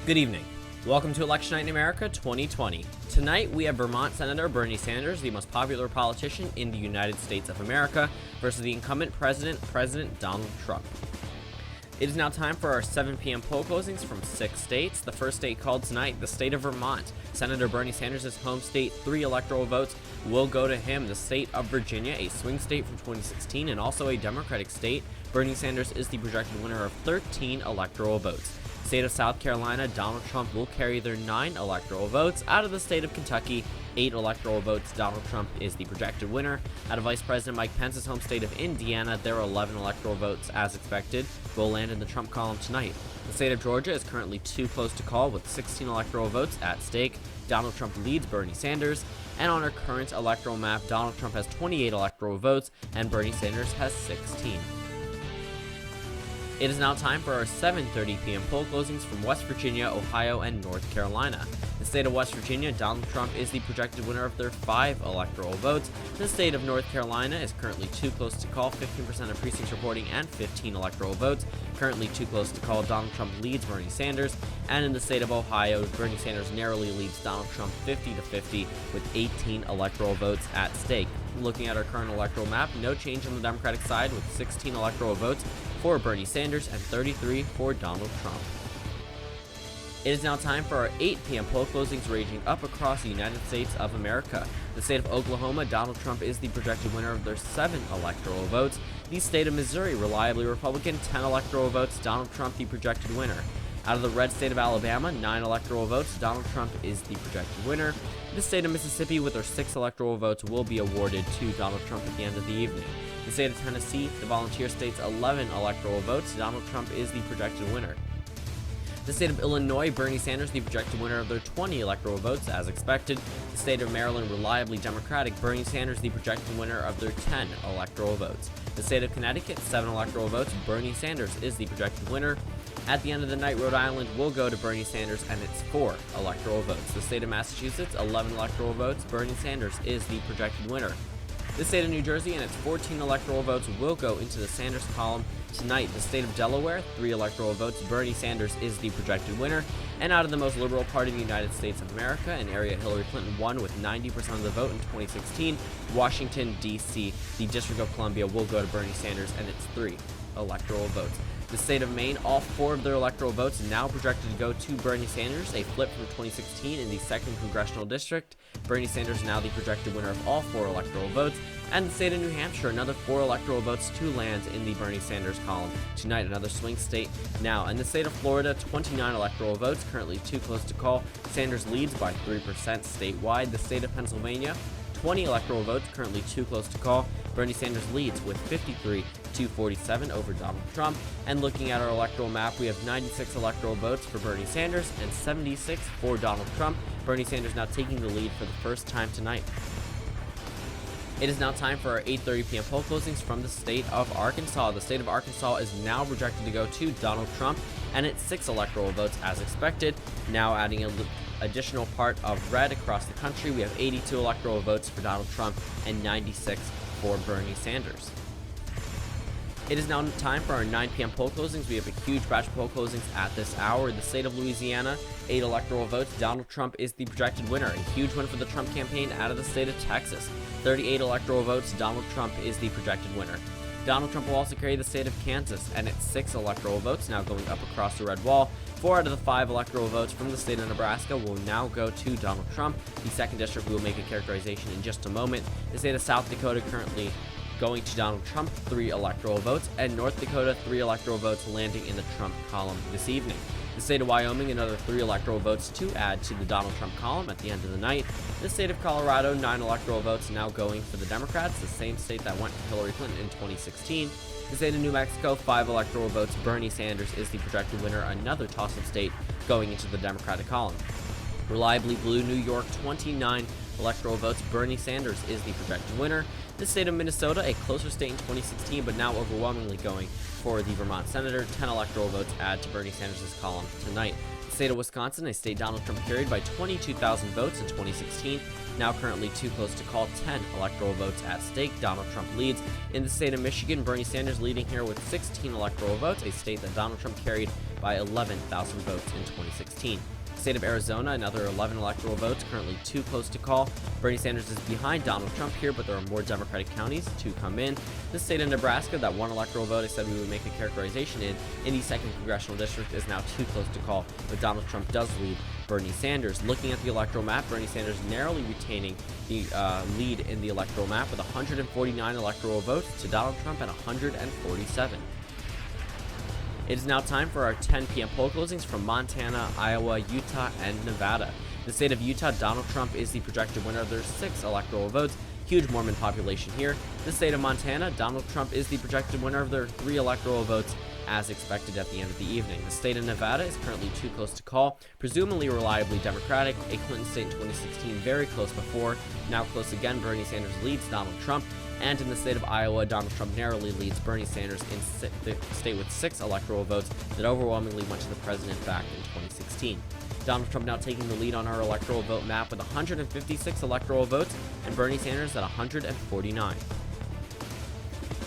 Good evening. Welcome to Election Night in America 2020. Tonight, we have Vermont Senator Bernie Sanders, the most popular politician in the United States of America, versus the incumbent President Donald Trump. It is now time for our 7 p.m. poll closings from 6 states. The first state called tonight, the state of Vermont. Senator Bernie Sanders' home state, 3 electoral votes will go to him. The state of Virginia, a swing state from 2016 and also a Democratic state, Bernie Sanders is the projected winner of 13 electoral votes. State of South Carolina, Donald Trump will carry their 9 electoral votes. Out of the state of Kentucky, 8 electoral votes, Donald Trump is the projected winner. Out of Vice President Mike Pence's home state of Indiana, there are 11 electoral votes, as expected, will land in the Trump column tonight. The state of Georgia is currently too close to call, with 16 electoral votes at stake. Donald Trump leads Bernie Sanders, and on our current electoral map, Donald Trump has 28 electoral votes, and Bernie Sanders has 16. It is now time for our 7:30 p.m. poll closings from West Virginia, Ohio, and North Carolina. The state of West Virginia, Donald Trump is the projected winner of their 5 electoral votes. The state of North Carolina is currently too close to call, 15% of precincts reporting and 15 electoral votes. Currently too close to call, Donald Trump leads Bernie Sanders. And in the state of Ohio, Bernie Sanders narrowly leads Donald Trump 50-50 with 18 electoral votes at stake. Looking at our current electoral map, no change on the Democratic side with 16 electoral votes for Bernie Sanders and 33 for Donald Trump. It is now time for our 8 p.m. poll closings ranging up across the United States of America. The state of Oklahoma, Donald Trump is the projected winner of their 7 electoral votes. The state of Missouri, reliably Republican, 10 electoral votes, Donald Trump the projected winner. Out of the red state of Alabama, 9 electoral votes, Donald Trump is the projected winner. The state of Mississippi, with their 6 electoral votes, will be awarded to Donald Trump at the end of the evening. The state of Tennessee, the volunteer state's 11 electoral votes, Donald Trump is the projected winner. The state of Illinois, Bernie Sanders, the projected winner of their 20 electoral votes, as expected. The state of Maryland, reliably Democratic, Bernie Sanders, the projected winner of their 10 electoral votes. The state of Connecticut, 7 electoral votes, Bernie Sanders is the projected winner. At the end of the night, Rhode Island will go to Bernie Sanders, and it's 4 electoral votes. The state of Massachusetts, 11 electoral votes, Bernie Sanders is the projected winner. The state of New Jersey and its 14 electoral votes will go into the Sanders column tonight. The state of Delaware, 3 electoral votes, Bernie Sanders is the projected winner. And out of the most liberal party in the United States of America, an area Hillary Clinton won with 90% of the vote in 2016, Washington, D.C., the District of Columbia will go to Bernie Sanders, and it's 3 electoral votes. The state of Maine, all 4 of their electoral votes now projected to go to Bernie Sanders, a flip from 2016 in the 2nd Congressional District. Bernie Sanders now the projected winner of all 4 electoral votes. And the state of New Hampshire, another 4 electoral votes to land in the Bernie Sanders column tonight, another swing state now. And the state of Florida, 29 electoral votes, currently too close to call. Sanders leads by 3% statewide. The state of Pennsylvania, 20 electoral votes, currently too close to call. Bernie Sanders leads with 53-47 over Donald Trump. And looking at our electoral map, we have 96 electoral votes for Bernie Sanders and 76 for Donald Trump. Bernie Sanders now taking the lead for the first time tonight. It is now time for our 8:30 p.m. poll closings from the state of Arkansas. The state of Arkansas is now projected to go to Donald Trump, and it's 6 electoral votes as expected. Now adding an additional part of red across the country, we have 82 electoral votes for Donald Trump and 96 for Bernie Sanders. It is now time for our 9 p.m. poll closings. We have a huge batch of poll closings at this hour. The state of Louisiana, 8 electoral votes. Donald Trump is the projected winner. A huge win for the Trump campaign out of the state of Texas. 38 electoral votes. Donald Trump is the projected winner. Donald Trump will also carry the state of Kansas, and it's 6 electoral votes now going up across the red wall. 4 out of the 5 electoral votes from the state of Nebraska will now go to Donald Trump. The 2nd district, we will make a characterization in just a moment. The state of South Dakota currently going to Donald Trump, 3 electoral votes, and North Dakota, 3 electoral votes landing in the Trump column this evening. The state of Wyoming, another 3 electoral votes to add to the Donald Trump column at the end of the night. The state of Colorado, 9 electoral votes now going for the Democrats, the same state that went to Hillary Clinton in 2016. The state of New Mexico, 5 electoral votes. Bernie Sanders is the projected winner, another toss-up state going into the Democratic column. Reliably blue New York, 29 electoral votes. Bernie Sanders is the projected winner. The state of Minnesota, a closer state in 2016, but now overwhelmingly going for the Vermont senator. 10 electoral votes add to Bernie Sanders' column tonight. The state of Wisconsin, a state Donald Trump carried by 22,000 votes in 2016, now currently too close to call. 10 electoral votes at stake. Donald Trump leads. In the state of Michigan, Bernie Sanders leading here with 16 electoral votes, a state that Donald Trump carried by 11,000 votes in 2016. State of Arizona, another 11 electoral votes, currently 2 close to call. Bernie Sanders is behind Donald Trump here, but there are more Democratic counties to come in. The state of Nebraska, that 1 electoral vote I said we would make a characterization in the 2nd congressional district, is now 2 close to call, but Donald Trump does lead Bernie Sanders. Looking at the electoral map, Bernie Sanders narrowly retaining the lead in the electoral map with 149 electoral votes to Donald Trump at 147. It is now time for our 10 p.m. poll closings from Montana, Iowa, Utah, and Nevada. The state of Utah, Donald Trump is the projected winner of their 6 electoral votes. Huge Mormon population here. The state of Montana, Donald Trump is the projected winner of their 3 electoral votes, as expected at the end of the evening. The state of Nevada is currently 2 close to call, presumably reliably Democratic. A Clinton state in 2016, very close before, now close again. Bernie Sanders leads Donald Trump. And in the state of Iowa, Donald Trump narrowly leads Bernie Sanders in the state with 6 electoral votes that overwhelmingly went to the president back in 2016. Donald Trump now taking the lead on our electoral vote map with 156 electoral votes, and Bernie Sanders at 149.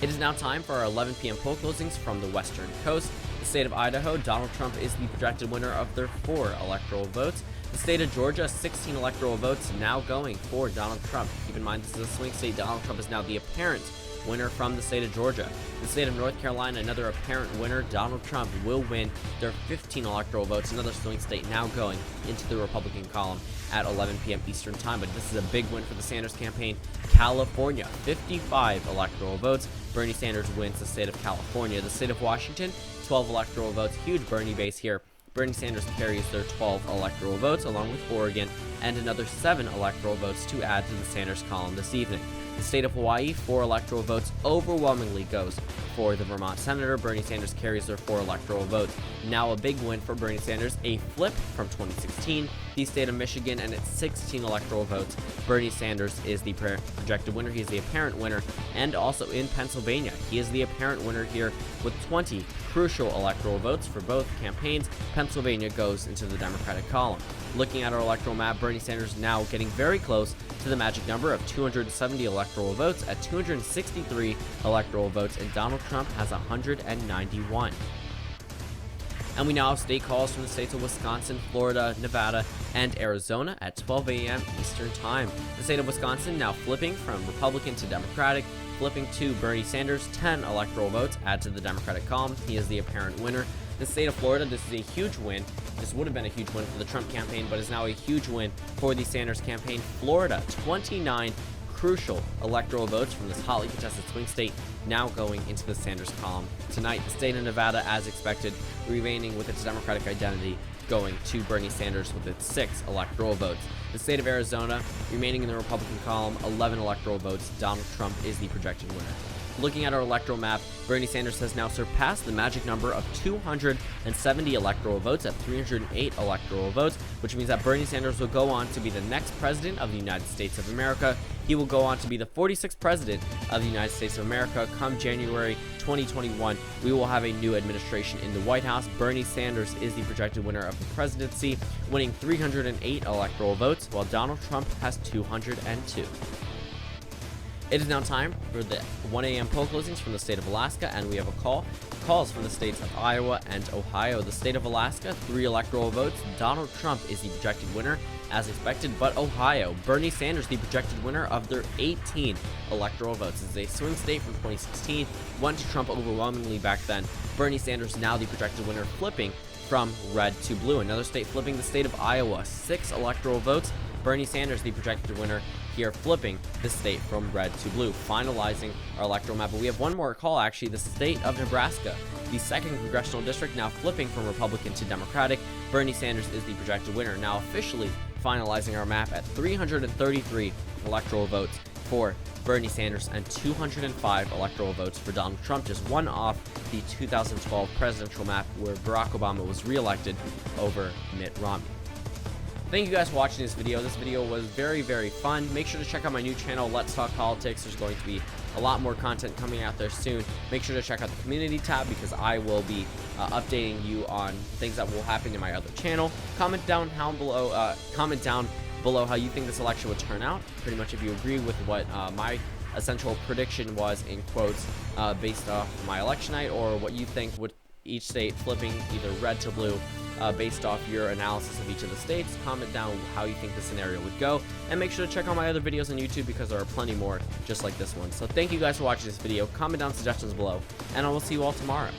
It is now time for our 11 p.m. poll closings from the Western Coast. The state of Idaho, Donald Trump is the projected winner of their 4 electoral votes. The state of Georgia, 16 electoral votes now going for Donald Trump. Keep in mind, this is a swing state. Donald Trump is now the apparent winner from the state of Georgia. The state of North Carolina, another apparent winner. Donald Trump will win their 15 electoral votes. Another swing state now going into the Republican column at 11 p.m. Eastern time. But this is a big win for the Sanders campaign. California, 55 electoral votes. Bernie Sanders wins the state of California. The state of Washington, 12 electoral votes. Huge Bernie base here. Bernie Sanders carries their 12 electoral votes, along with Oregon, and another 7 electoral votes to add to the Sanders column this evening. The state of Hawaii, 4 electoral votes, overwhelmingly goes for the Vermont senator. Bernie Sanders carries their 4 electoral votes. Now a big win for Bernie Sanders, a flip from 2016. The state of Michigan and its 16 electoral votes. Bernie Sanders is the projected winner. He is the apparent winner. And also in Pennsylvania, he is the apparent winner here with 20 crucial electoral votes for both campaigns. Pennsylvania goes into the Democratic column. Looking at our electoral map, Bernie Sanders now getting very close to the magic number of 270 electoral votes at 263 electoral votes, and Donald Trump has 191. And we now have state calls from the states of Wisconsin, Florida, Nevada, and Arizona at 12 a.m. Eastern Time. The state of Wisconsin now flipping from Republican to Democratic, flipping to Bernie Sanders. 10 electoral votes add to the Democratic column. He is the apparent winner. The state of Florida, this is a huge win. This would have been a huge win for the Trump campaign, but is now a huge win for the Sanders campaign. Florida, 29 crucial electoral votes from this hotly contested swing state now going into the Sanders column. Tonight, the state of Nevada, as expected, remaining with its Democratic identity, going to Bernie Sanders with its 6 electoral votes. The state of Arizona, remaining in the Republican column, 11 electoral votes. Donald Trump is the projected winner. Looking at our electoral map, Bernie Sanders has now surpassed the magic number of 270 electoral votes at 308 electoral votes, which means that Bernie Sanders will go on to be the next president of the United States of America. He will go on to be the 46th president of the United States of America. Come January 2021, we will have a new administration in the White House. Bernie Sanders is the projected winner of the presidency, winning 308 electoral votes, while Donald Trump has 202. It is now time for the 1 a.m. poll closings from the state of Alaska, and we have calls from the states of Iowa and Ohio. The state of Alaska, 3 electoral votes. Donald Trump is the projected winner, as expected, but Ohio, Bernie Sanders, the projected winner of their 18 electoral votes. This is a swing state from 2016, went to Trump overwhelmingly back then. Bernie Sanders now the projected winner, flipping from red to blue. Another state flipping, the state of Iowa, 6 electoral votes. Bernie Sanders, the projected winner, here flipping the state from red to blue, finalizing our electoral map. But we have one more call, actually. The state of Nebraska, the 2nd congressional district, now flipping from Republican to Democratic. Bernie Sanders is the projected winner, now officially finalizing our map at 333 electoral votes for Bernie Sanders and 205 electoral votes for Donald Trump, just one off the 2012 presidential map where Barack Obama was reelected over Mitt Romney. Thank you guys for watching this video. This video was very, very fun. Make sure to check out my new channel, Let's Talk Politics. There's going to be a lot more content coming out there soon. Make sure to check out the community tab because I will be updating you on things that will happen in my other channel. Comment down below how you think this election would turn out. Pretty much if you agree with what my essential prediction was, in quotes, based off my election night, or what you think would each state flipping either red to blue based off your analysis of each of the states. Comment down how you think the scenario would go, and make sure to check out my other videos on YouTube because there are plenty more just like this one. So thank you guys for watching this video. Comment down suggestions below, and I will see you all tomorrow.